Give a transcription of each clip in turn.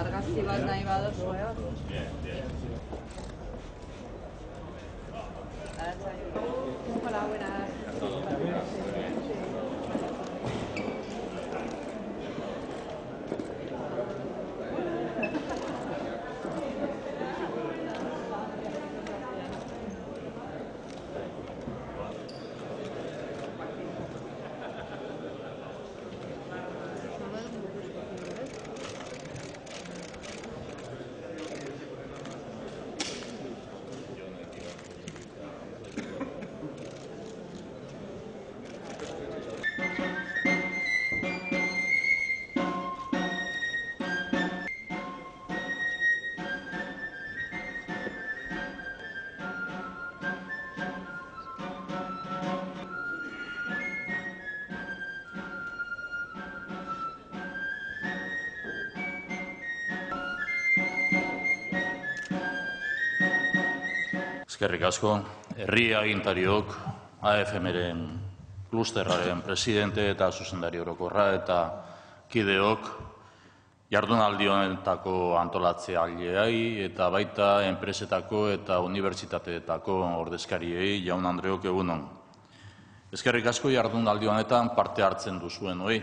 Argazki bat nahi baduzu, Hola, buenas. Eskerrik asko, herri agintariok, AFM-ren klusterraren presidente eta zuzendari orokorra eta kideok, jardunaldi honetako antolatzaileei eta baita enpresetako eta unibertsitateetako ordezkariei, jaun Andreok egunon. Eskerrik asko jardunaldi honetan parte hartzen duzuen hori.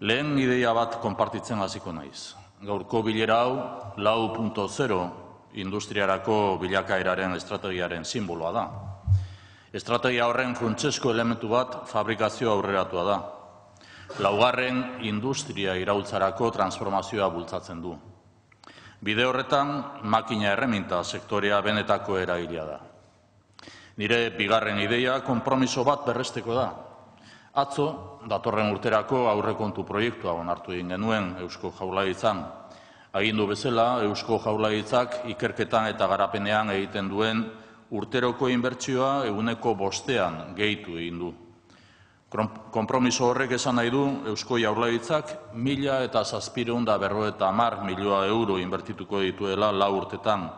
Lehen ideia bat konpartitzen hasiko naiz. Gaurko bilera hau 4.0 industriarako bilakaeraren estrategiaren simboloa da. Estrategia horren funtsezko elementu bat fabrikazio aurreratua da. Laugarren industria iraultzarako transformazioa bultzatzen du. Bide horretan, makina erreminta sektorea benetako eragilea da. Nire bigarren ideia konpromiso bat berresteko da. Atzo, datorren urterako aurrekontu proiektua onartu egin genuen Eusko Jaurlaritzan. Agindu bezala, Eusko Jaurlaritzak ikerketan eta garapenean egiten duen urteroko inbertsioa 5% gehitu egin du. Konpromiso horrek esan nahi du Eusko Jaurlaritzak 1.750 milioi euro inbertituko dituela 4 urtetan.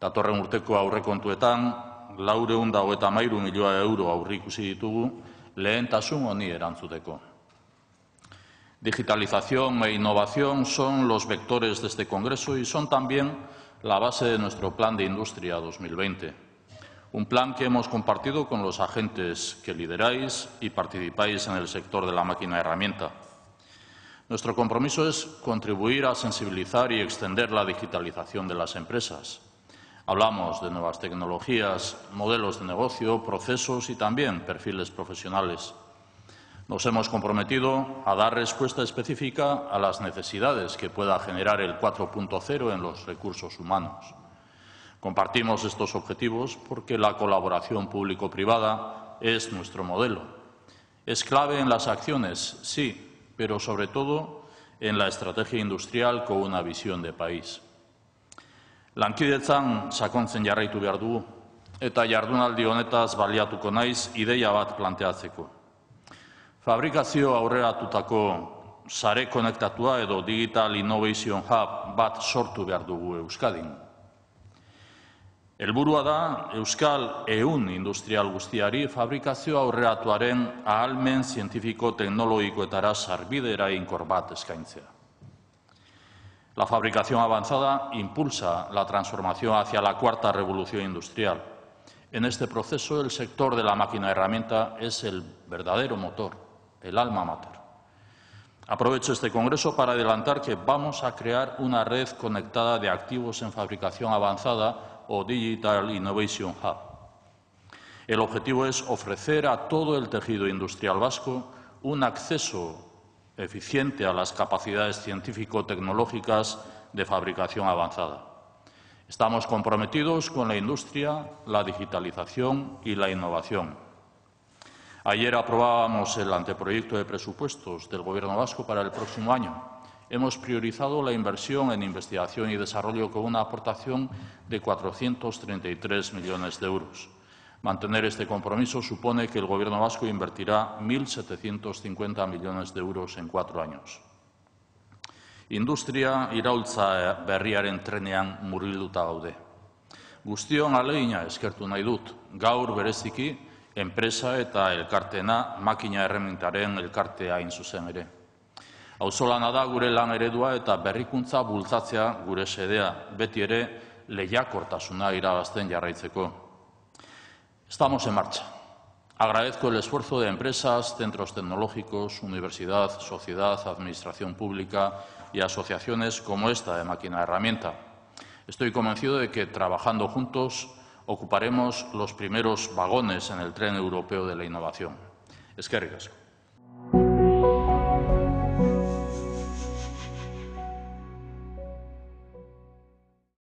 Datorren urteko aurrekontuetan 433 milioi euro aurreikusi ditugu lehentasun honi erantzuteko. Digitalización e innovación son los vectores de este Congreso y son también la base de nuestro Plan de Industria 2020. Un plan que hemos compartido con los agentes que lideráis y participáis en el sector de la máquina herramienta. Nuestro compromiso es contribuir a sensibilizar y extender la digitalización de las empresas. Hablamos de nuevas tecnologías, modelos de negocio, procesos y también perfiles profesionales. Nos hemos comprometido a dar respuesta específica a las necesidades que pueda generar el 4.0 en los recursos humanos. Compartimos estos objetivos porque la colaboración público-privada es nuestro modelo. Es clave en las acciones, sí, pero sobre todo en la estrategia industrial con una visión de país. Lankidetzan sakontzen jarraitu behar dugu, eta jardunaldi honetaz baliatuko naiz ideia bat planteatzeko. Fabrikazio aurreratutako sare konektatua edo Digital Innovation Hub bat sortu behar dugu Euskadin. Helburua da Euskal ehun industrial guztiari fabrikazio aurreratuaren ahalmen zientifiko-teknologikoetara sarbide eraginkor bat eskaintzea. La fabricación avanzada impulsa la transformación hacia la cuarta revolución industrial. En este proceso, el sector de la máquina-herramienta es el verdadero motor, el alma mater. Aprovecho este congreso para adelantar que vamos a crear una red conectada de activos en fabricación avanzada o Digital Innovation Hub. El objetivo es ofrecer a todo el tejido industrial vasco un acceso eficiente a las capacidades científico-tecnológicas de fabricación avanzada. Estamos comprometidos con la industria, la digitalización y la innovación. Ayer aprobábamos el anteproyecto de presupuestos del Gobierno vasco para el próximo año. Hemos priorizado la inversión en investigación y desarrollo con una aportación de 433 millones de euros. Mantener este compromiso supone que el Gobierno vasco invertirá 1.750 millones de euros en 4 años. Industria iraultza berriaren trenean murgilduta gaude. Guztion ahalegina eskertu nahi dut, gaur bereziki enpresa eta elkartena makina erremintaren elkartea hain zuzen ere. Auzolana da gure lan eredua eta berrikuntza bultzatzea gure xedea, beti ere lehiakortasuna irabazten jarraitzeko. Estamos en marcha. Agradezco el esfuerzo de empresas, centros tecnológicos, universidad, sociedad, administración pública y asociaciones como esta de Máquina Herramienta. Estoy convencido de que, trabajando juntos, ocuparemos los primeros vagones en el tren europeo de la innovación. Eskerrik asko.